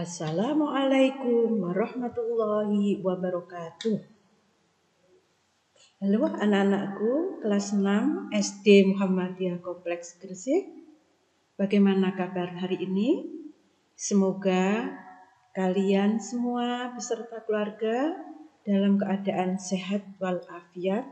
Assalamualaikum warahmatullahi wabarakatuh. Halo anak-anakku kelas 6 SD Muhammadiyah Kompleks Gresik. Bagaimana kabar hari ini? Semoga kalian semua beserta keluarga dalam keadaan sehat walafiat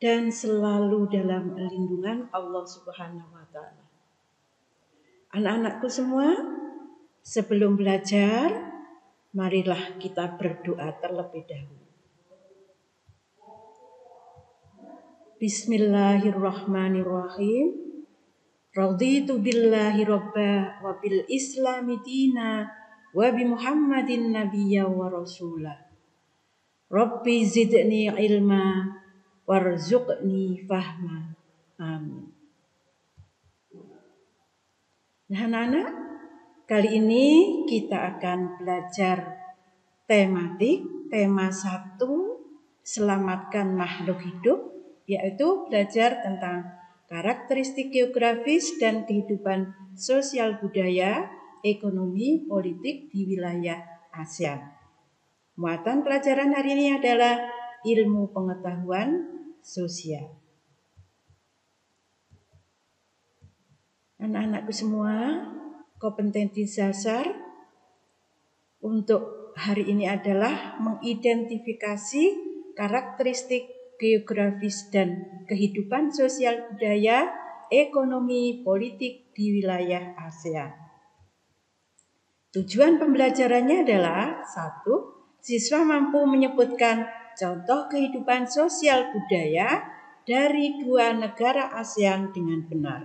dan selalu dalam lindungan Allah Subhanahu wa taala. Anak-anakku semua, sebelum belajar, marilah kita berdoa terlebih dahulu. Bismillahirrahmanirrahim. Raditu billahi robba wa bil islami dina wa bi Muhammadin nabiyya wa rasulah. Rabbi zidni ilma warzuqni fahma. Amin. Nah anak-anak, kali ini kita akan belajar tema 1, selamatkan makhluk hidup, yaitu belajar tentang karakteristik geografis dan kehidupan sosial budaya, ekonomi, politik di wilayah ASEAN. Muatan pelajaran hari ini adalah ilmu pengetahuan sosial. Anak-anakku semua, kompetensi dasar untuk hari ini adalah mengidentifikasi karakteristik geografis dan kehidupan sosial budaya, ekonomi, politik di wilayah ASEAN. Tujuan pembelajarannya adalah 1. Siswa mampu menyebutkan contoh kehidupan sosial budaya dari 2 negara ASEAN dengan benar.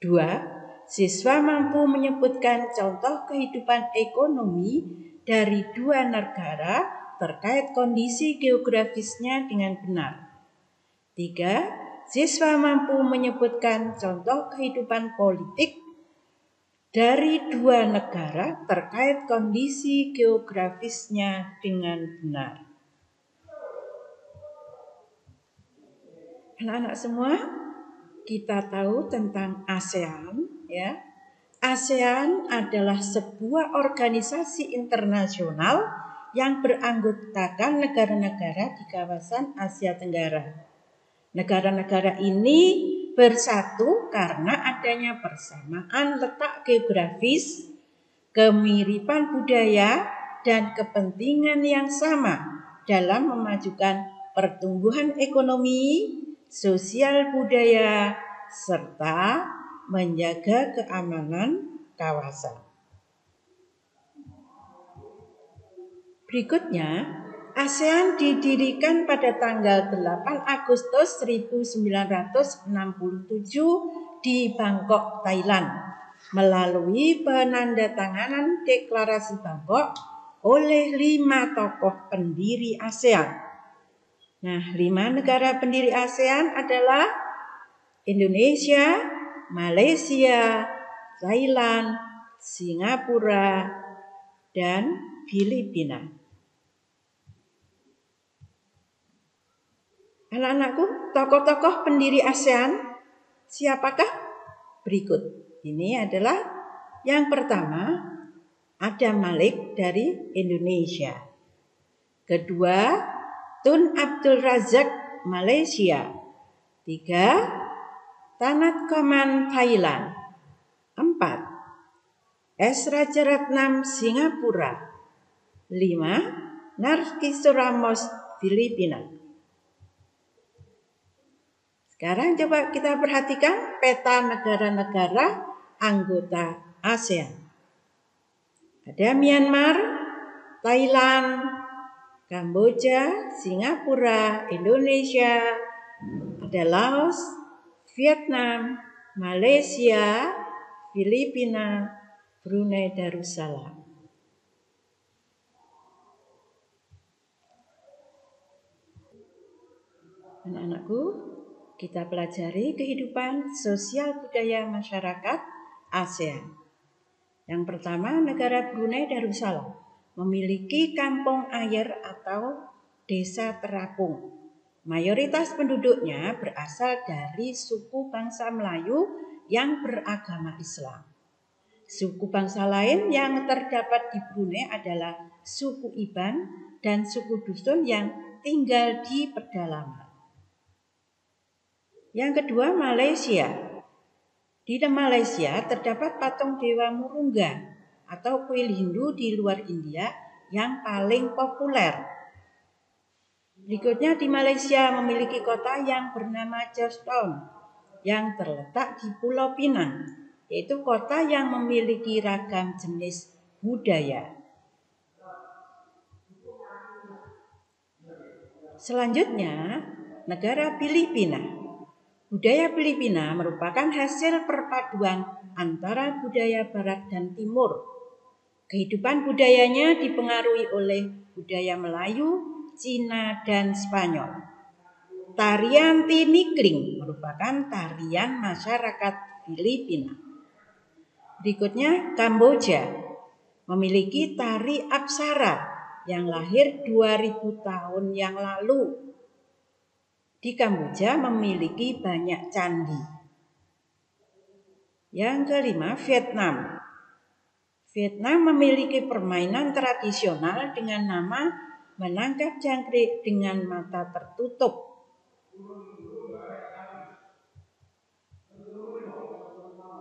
2. Siswa mampu menyebutkan contoh kehidupan ekonomi dari 2 negara terkait kondisi geografisnya dengan benar. 3. Siswa mampu menyebutkan contoh kehidupan politik dari 2 negara terkait kondisi geografisnya dengan benar. Anak-anak semua, kita tahu tentang ASEAN, ya. ASEAN adalah sebuah organisasi internasional yang beranggotakan negara-negara di kawasan Asia Tenggara. Negara-negara ini bersatu karena adanya persamaan letak geografis, kemiripan budaya, dan kepentingan yang sama dalam memajukan pertumbuhan ekonomi, sosial budaya, serta menjaga keamanan kawasan. Berikutnya, ASEAN didirikan pada tanggal 8 Agustus 1967 di Bangkok, Thailand, melalui penandatanganan Deklarasi Bangkok oleh 5 tokoh pendiri ASEAN. Nah, 5 negara pendiri ASEAN adalah Indonesia, Malaysia, Thailand, Singapura, dan Filipina. Anak-anakku, tokoh-tokoh pendiri ASEAN siapakah? Berikut. Ini adalah yang pertama, Adam Malik dari Indonesia. Kedua, Tun Abdul Razak Malaysia. 3. Tanat Koman Thailand. 4. S. Rajaratnam Singapura. 5. Narcissus Ramos Filipina. Sekarang coba kita perhatikan peta negara-negara anggota ASEAN. Ada Myanmar, Thailand, Kamboja, Singapura, Indonesia, ada Laos, Vietnam, Malaysia, Filipina, Brunei Darussalam. Anak-anakku, kita pelajari kehidupan sosial budaya masyarakat ASEAN. Yang pertama, negara Brunei Darussalam memiliki kampung air atau desa terapung. Mayoritas penduduknya berasal dari suku bangsa Melayu yang beragama Islam. Suku bangsa lain yang terdapat di Brunei adalah suku Iban dan suku Dusun yang tinggal di pedalaman. Yang kedua, Malaysia. Di Malaysia terdapat patung Dewa Murungga atau kuil Hindu di luar India yang paling populer. Berikutnya, di Malaysia memiliki kota yang bernama Georgetown yang terletak di Pulau Pinang, yaitu kota yang memiliki ragam jenis budaya. Selanjutnya, negara Filipina. Budaya Filipina merupakan hasil perpaduan antara budaya Barat dan Timur. Kehidupan budayanya dipengaruhi oleh budaya Melayu, Cina, dan Spanyol. Tarian Tinikling merupakan tarian masyarakat Filipina. Berikutnya, Kamboja memiliki tari Apsara yang lahir 2000 tahun yang lalu. Di Kamboja memiliki banyak candi. Yang kelima, Vietnam. Vietnam memiliki permainan tradisional dengan nama menangkap jangkrik dengan mata tertutup.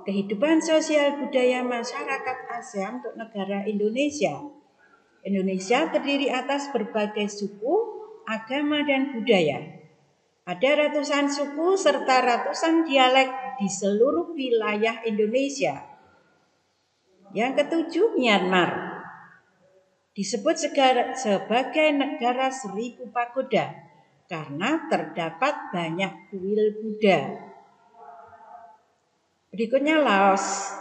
Kehidupan sosial budaya masyarakat ASEAN untuk negara Indonesia. Indonesia terdiri atas berbagai suku, agama, dan budaya. Ada ratusan suku serta ratusan dialek di seluruh wilayah Indonesia. Yang ketujuh, Myanmar. Disebut sebagai negara 1000 pagoda karena terdapat banyak kuil Buddha. Berikutnya, Laos.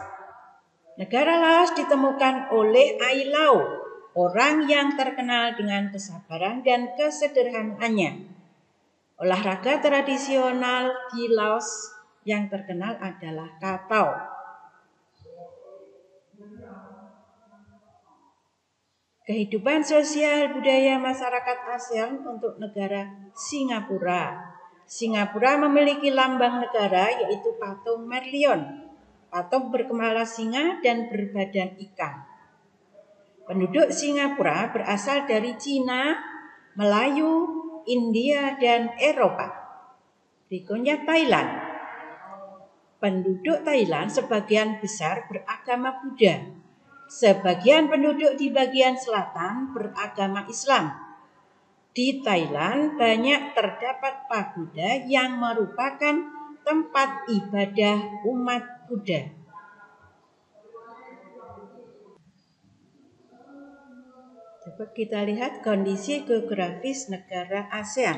Negara Laos ditemukan oleh Ai Lau, orang yang terkenal dengan kesabaran dan kesederhanaannya. Olahraga tradisional di Laos yang terkenal adalah Katau. Kehidupan sosial budaya masyarakat ASEAN untuk negara Singapura. Singapura memiliki lambang negara yaitu patung Merlion, patung berkepala singa dan berbadan ikan. Penduduk Singapura berasal dari Cina, Melayu, India, dan Eropa. Berikutnya, Thailand. Penduduk Thailand sebagian besar beragama Buddha. Sebagian penduduk di bagian selatan beragama Islam. Di Thailand banyak terdapat pagoda yang merupakan tempat ibadah umat Buddha. Coba kita lihat kondisi geografis negara ASEAN.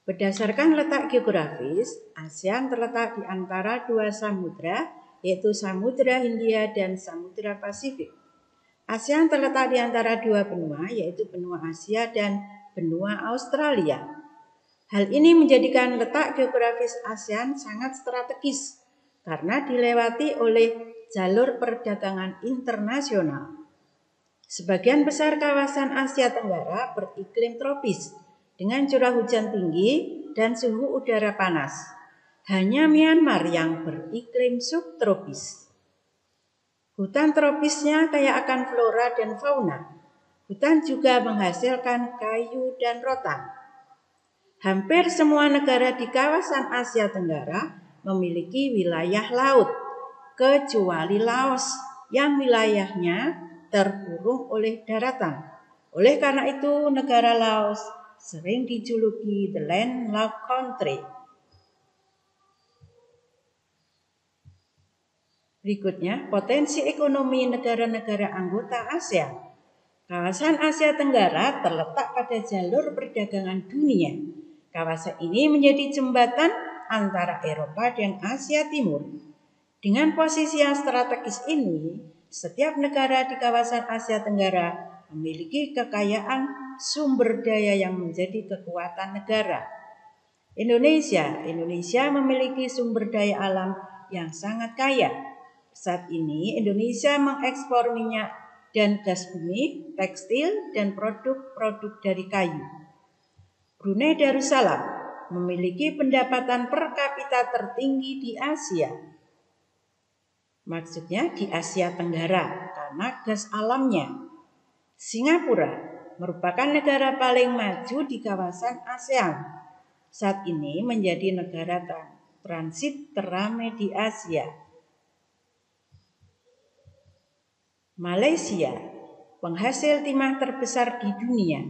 Berdasarkan letak geografis, ASEAN terletak di antara dua samudra, yaitu Samudra Hindia dan Samudra Pasifik. ASEAN terletak di antara dua benua, yaitu benua Asia dan benua Australia. Hal ini menjadikan letak geografis ASEAN sangat strategis karena dilewati oleh jalur perdagangan internasional. Sebagian besar kawasan Asia Tenggara beriklim tropis dengan curah hujan tinggi dan suhu udara panas. Hanya Myanmar yang beriklim subtropis. Hutan tropisnya kaya akan flora dan fauna. Hutan juga menghasilkan kayu dan rotan. Hampir semua negara di kawasan Asia Tenggara memiliki wilayah laut, kecuali Laos yang wilayahnya terkurung oleh daratan. Oleh karena itu, negara Laos sering dijuluki the landlocked country. Berikutnya, potensi ekonomi negara-negara anggota ASEAN. Kawasan Asia Tenggara terletak pada jalur perdagangan dunia. Kawasan ini menjadi jembatan antara Eropa dan Asia Timur. Dengan posisi yang strategis ini, setiap negara di kawasan Asia Tenggara memiliki kekayaan sumber daya yang menjadi kekuatan negara. Indonesia memiliki sumber daya alam yang sangat kaya. Saat ini Indonesia mengekspor minyak dan gas bumi, tekstil, dan produk-produk dari kayu. Brunei Darussalam memiliki pendapatan per kapita tertinggi di Asia. Maksudnya di Asia Tenggara karena gas alamnya. Singapura merupakan negara paling maju di kawasan ASEAN. Saat ini menjadi negara transit teramai di Asia. Malaysia, penghasil timah terbesar di dunia.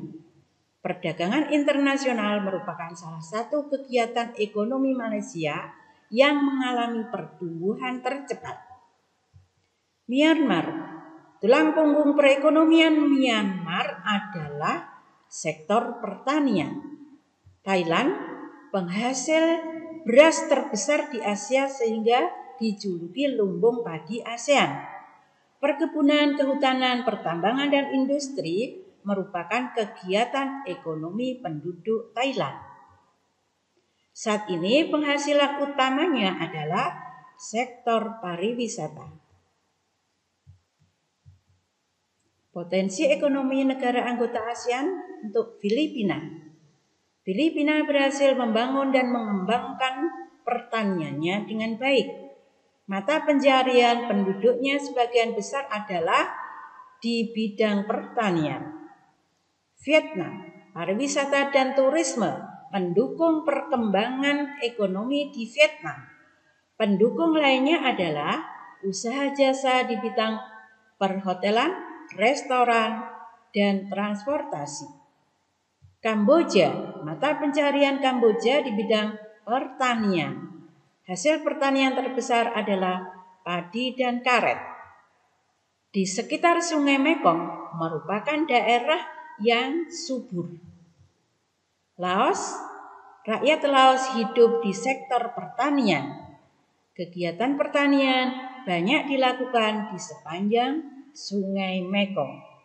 Perdagangan internasional merupakan salah satu kegiatan ekonomi Malaysia yang mengalami pertumbuhan tercepat. Myanmar, tulang punggung perekonomian Myanmar adalah sektor pertanian. Thailand, penghasil beras terbesar di Asia sehingga dijuluki lumbung padi ASEAN. Perkebunan, kehutanan, pertambangan, dan industri merupakan kegiatan ekonomi penduduk Thailand. Saat ini penghasilan utamanya adalah sektor pariwisata. Potensi ekonomi negara anggota ASEAN untuk Filipina. Filipina berhasil membangun dan mengembangkan pertaniannya dengan baik. Mata pencaharian penduduknya sebagian besar adalah di bidang pertanian. Vietnam, pariwisata dan turisme mendukung perkembangan ekonomi di Vietnam. Pendukung lainnya adalah usaha jasa di bidang perhotelan, restoran, dan transportasi. Kamboja, mata pencaharian Kamboja di bidang pertanian. Hasil pertanian terbesar adalah padi dan karet. Di sekitar Sungai Mekong merupakan daerah yang subur. Laos, rakyat Laos hidup di sektor pertanian. Kegiatan pertanian banyak dilakukan di sepanjang Sungai Mekong.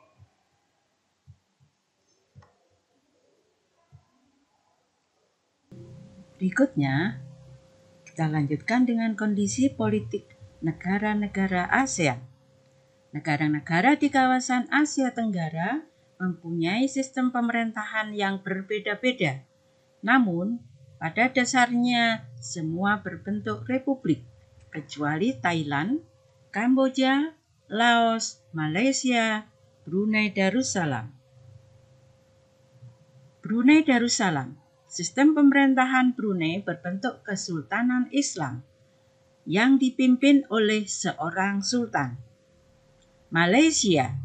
Berikutnya, kita lanjutkan dengan kondisi politik negara-negara ASEAN. Negara-negara di kawasan Asia Tenggara mempunyai sistem pemerintahan yang berbeda-beda. Namun, pada dasarnya semua berbentuk republik, kecuali Thailand, Kamboja, Laos, Malaysia, Brunei Darussalam. Brunei Darussalam, sistem pemerintahan Brunei berbentuk Kesultanan Islam yang dipimpin oleh seorang sultan. Malaysia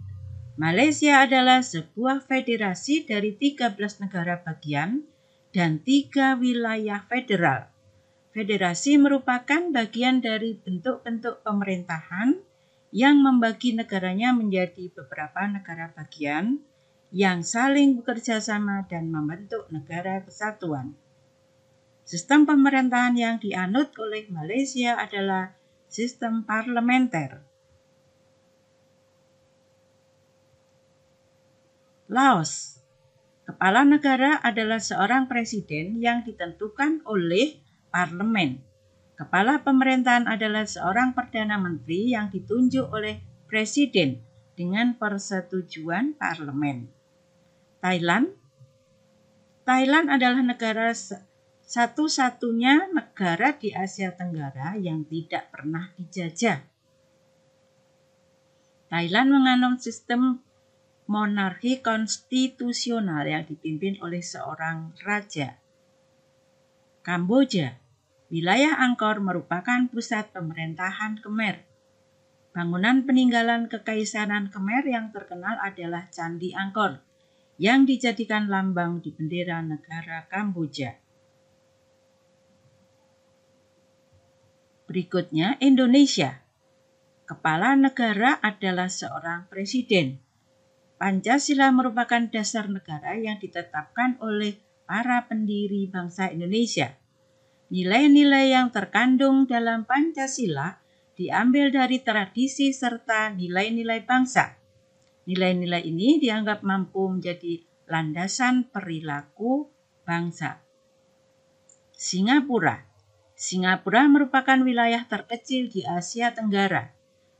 adalah sebuah federasi dari 13 negara bagian dan 3 wilayah federal. Federasi merupakan bagian dari bentuk-bentuk pemerintahan yang membagi negaranya menjadi beberapa negara bagian yang saling bekerja sama dan membentuk negara kesatuan. Sistem pemerintahan yang dianut oleh Malaysia adalah sistem parlementer. Laos, kepala negara adalah seorang presiden yang ditentukan oleh parlemen. Kepala pemerintahan adalah seorang perdana menteri yang ditunjuk oleh presiden dengan persetujuan parlemen. Thailand adalah negara satu-satunya negara di Asia Tenggara yang tidak pernah dijajah. Thailand menganut sistem monarki konstitusional yang dipimpin oleh seorang raja. Kamboja, wilayah Angkor merupakan pusat pemerintahan Khmer. Bangunan peninggalan Kekaisaran Khmer yang terkenal adalah Candi Angkor, yang dijadikan lambang di bendera negara Kamboja. Berikutnya, Indonesia. Kepala negara adalah seorang presiden. Pancasila merupakan dasar negara yang ditetapkan oleh para pendiri bangsa Indonesia. Nilai-nilai yang terkandung dalam Pancasila diambil dari tradisi serta nilai-nilai bangsa. Nilai-nilai ini dianggap mampu menjadi landasan perilaku bangsa. Singapura merupakan wilayah terkecil di Asia Tenggara.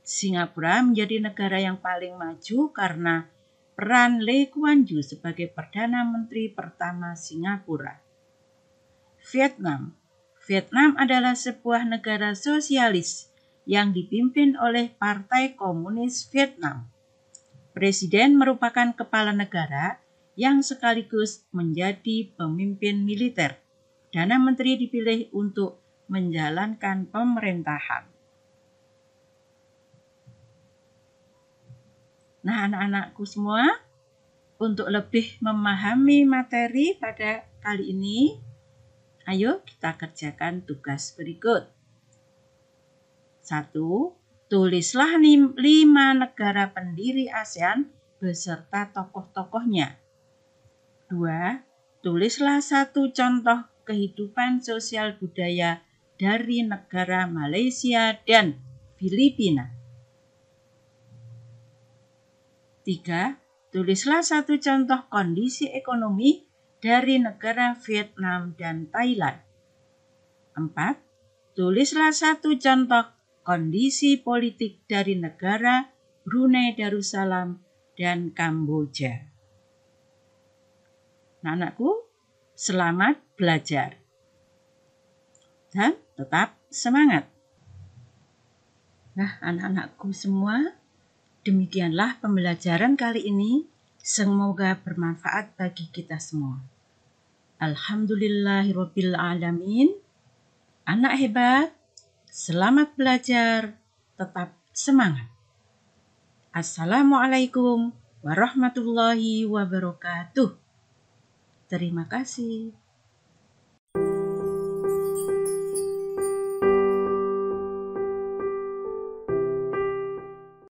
Singapura menjadi negara yang paling maju karena peran Lee Kuan Yew sebagai Perdana Menteri pertama Singapura. Vietnam adalah sebuah negara sosialis yang dipimpin oleh Partai Komunis Vietnam. Presiden merupakan kepala negara yang sekaligus menjadi pemimpin militer. Perdana Menteri dipilih untuk menjalankan pemerintahan. Nah, anak-anakku semua, untuk lebih memahami materi pada kali ini, ayo kita kerjakan tugas berikut. 1. Tulislah 5 negara pendiri ASEAN beserta tokoh-tokohnya. 2. Tulislah 1 contoh kehidupan sosial budaya dari negara Malaysia dan Filipina. 3. Tulislah 1 contoh kondisi ekonomi dari negara Vietnam dan Thailand. 4. Tulislah 1 contoh kondisi politik dari negara Brunei Darussalam dan Kamboja. Nah, anakku, selamat belajar. Dan tetap semangat. Nah, anak-anakku semua, demikianlah pembelajaran kali ini. Semoga bermanfaat bagi kita semua. Alhamdulillahirabbil alamin. Anak hebat, selamat belajar, tetap semangat. Assalamualaikum warahmatullahi wabarakatuh. Terima kasih.